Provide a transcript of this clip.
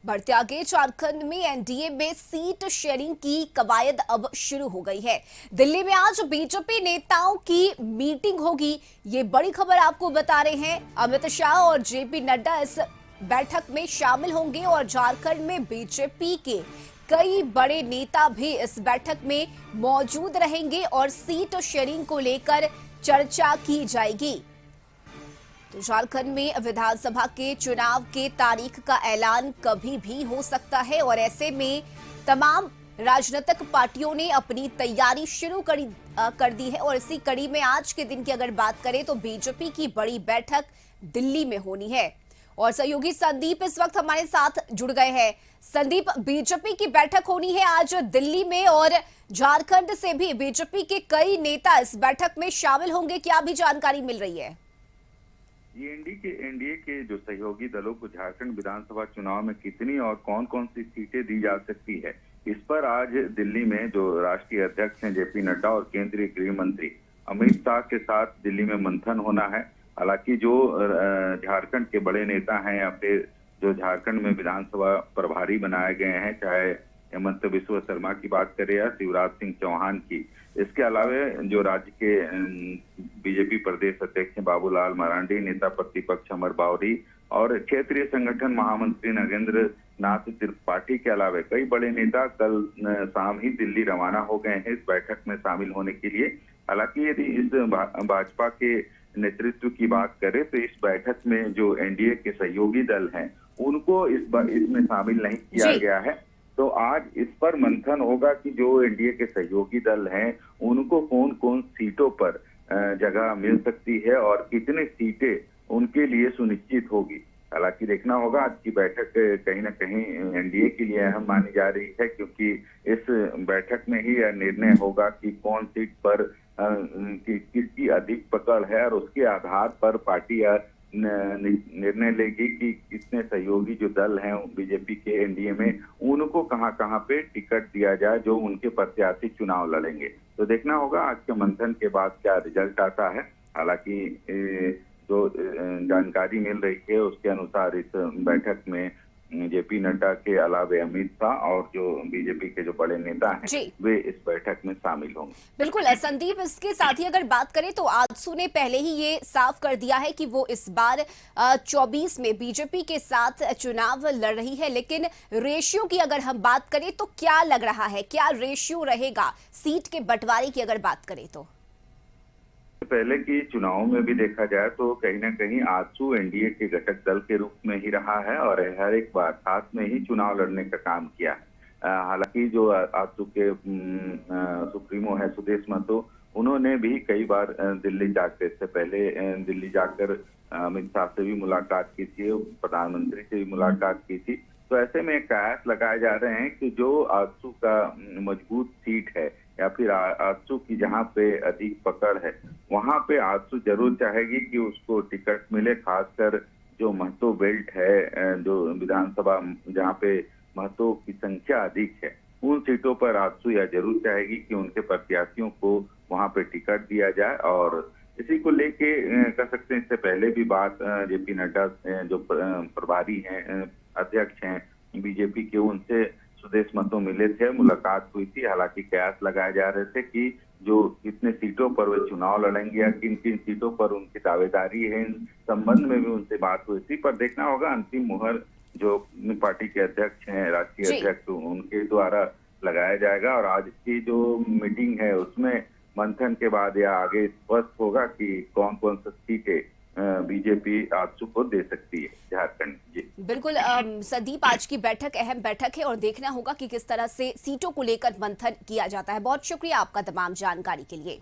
बढ़ते आगे झारखंड में एनडीए में सीट शेयरिंग की कवायद अब शुरू हो गई है। दिल्ली में आज बीजेपी नेताओं की मीटिंग होगी, ये बड़ी खबर आपको बता रहे हैं। अमित शाह और जेपी नड्डा इस बैठक में शामिल होंगे और झारखंड में बीजेपी के कई बड़े नेता भी इस बैठक में मौजूद रहेंगे और सीट शेयरिंग को लेकर चर्चा की जाएगी। तो झारखंड में विधानसभा के चुनाव के तारीख का ऐलान कभी भी हो सकता है और ऐसे में तमाम राजनीतिक पार्टियों ने अपनी तैयारी शुरू कर दी है। और इसी कड़ी में आज के दिन की अगर बात करें तो बीजेपी की बड़ी बैठक दिल्ली में होनी है और सहयोगी संदीप इस वक्त हमारे साथ जुड़ गए हैं। संदीप, बीजेपी की बैठक होनी है आज दिल्ली में और झारखंड से भी बीजेपी के कई नेता इस बैठक में शामिल होंगे, क्या भी जानकारी मिल रही है? ये एनडीए के जो सहयोगी दलों को झारखंड विधानसभा चुनाव में कितनी और कौन कौन सी सीटें दी जा सकती है, इस पर आज दिल्ली में जो राष्ट्रीय अध्यक्ष हैं जेपी नड्डा और केंद्रीय गृह मंत्री अमित शाह के साथ दिल्ली में मंथन होना है। हालांकि जो झारखंड के बड़े नेता हैं या फिर जो झारखंड में विधानसभा प्रभारी बनाए गए हैं, चाहे हेमंत बिस्वा शर्मा की बात करें या शिवराज सिंह चौहान की, इसके अलावा जो राज्य के बीजेपी प्रदेश अध्यक्ष बाबूलाल मरांडी, नेता प्रतिपक्ष अमर बावरी और क्षेत्रीय संगठन महामंत्री नगेंद्र नाथ त्रिपाठी के अलावा कई बड़े नेता कल शाम ही दिल्ली रवाना हो गए हैं इस बैठक में शामिल होने के लिए। हालांकि यदि इस भाजपा के नेतृत्व की बात करें तो इस बैठक में जो एनडीए के सहयोगी दल हैं उनको इसमें शामिल नहीं किया गया है। तो आज इस पर मंथन होगा कि जो एनडीए के सहयोगी दल हैं उनको कौन कौन सीटों पर जगह मिल सकती है और कितनी सीटें उनके लिए सुनिश्चित होगी। हालांकि देखना होगा, आज की बैठक कहीं ना कहीं एनडीए के लिए अहम मानी जा रही है क्योंकि इस बैठक में ही यह निर्णय होगा कि कौन सीट पर किसकी अधिक पकड़ है और उसके आधार पर पार्टी निर्णय लेगी कि कितने सहयोगी जो दल हैं बीजेपी के एनडीए में उनको कहां कहां पे टिकट दिया जाए जो उनके प्रत्याशी चुनाव लड़ेंगे। तो देखना होगा आज के मंथन के बाद क्या रिजल्ट आता है। हालांकि जो जानकारी मिल रही है उसके अनुसार इस बैठक में जेपी नड्डा के अलावे अमित शाह और जो बीजेपी के जो बड़े नेता हैं वे इस बैठक में शामिल होंगे। बिल्कुल संदीप, इसके साथ ही अगर बात करें तो आजसू ने पहले ही ये साफ कर दिया है कि वो इस बार 24 में बीजेपी के साथ चुनाव लड़ रही है, लेकिन रेशियो की अगर हम बात करें तो क्या लग रहा है, क्या रेशियो रहेगा सीट के बंटवारे की अगर बात करें तो? पहले की चुनाव में भी देखा जाए तो कहीं ना कहीं आजसू एनडीए के घटक दल के रूप में ही रहा है और हर एक बार साथ में ही चुनाव लड़ने का काम किया है। हालांकि जो आजसू के सुप्रीमो है सुदेश महतो, उन्होंने भी कई बार दिल्ली जाकर, इससे पहले दिल्ली जाकर अमित शाह से भी मुलाकात की थी, प्रधानमंत्री से भी मुलाकात की थी। तो ऐसे में कयास लगाए जा रहे हैं कि जो आजसू का मजबूत सीट है या फिर आजसू की जहां पे अधिक पकड़ है वहां पे आजसू जरूर चाहेगी कि उसको टिकट मिले। खासकर जो महतो बेल्ट है, जो विधानसभा जहां पे महतो की संख्या अधिक है, उन सीटों पर आजसू यह जरूर चाहेगी कि उनके प्रत्याशियों को वहां पे टिकट दिया जाए। और इसी को लेके कह सकते हैं इससे पहले भी बात जेपी नड्डा जो प्रभारी हैं, अध्यक्ष हैं बीजेपी के, उनसे सुदेश महतो मिले थे, मुलाकात हुई थी। हालांकि कयास लगाए जा रहे थे कि जो कितने सीटों पर वे चुनाव लड़ेंगे या किन किन सीटों पर उनकी दावेदारी है, इन संबंध में भी उनसे बात हुई थी। पर देखना होगा अंतिम मुहर जो पार्टी के अध्यक्ष हैं, राष्ट्रीय अध्यक्ष, उनके द्वारा लगाया जाएगा। और आज की जो मीटिंग है उसमें मंथन के बाद या आगे स्पष्ट होगा कि कौन कौन सी सीटें बीजेपी आजसू को दे सकती है झारखंड। जी बिल्कुल संदीप, आज की बैठक अहम बैठक है और देखना होगा कि किस तरह से सीटों को लेकर मंथन किया जाता है। बहुत शुक्रिया आपका तमाम जानकारी के लिए।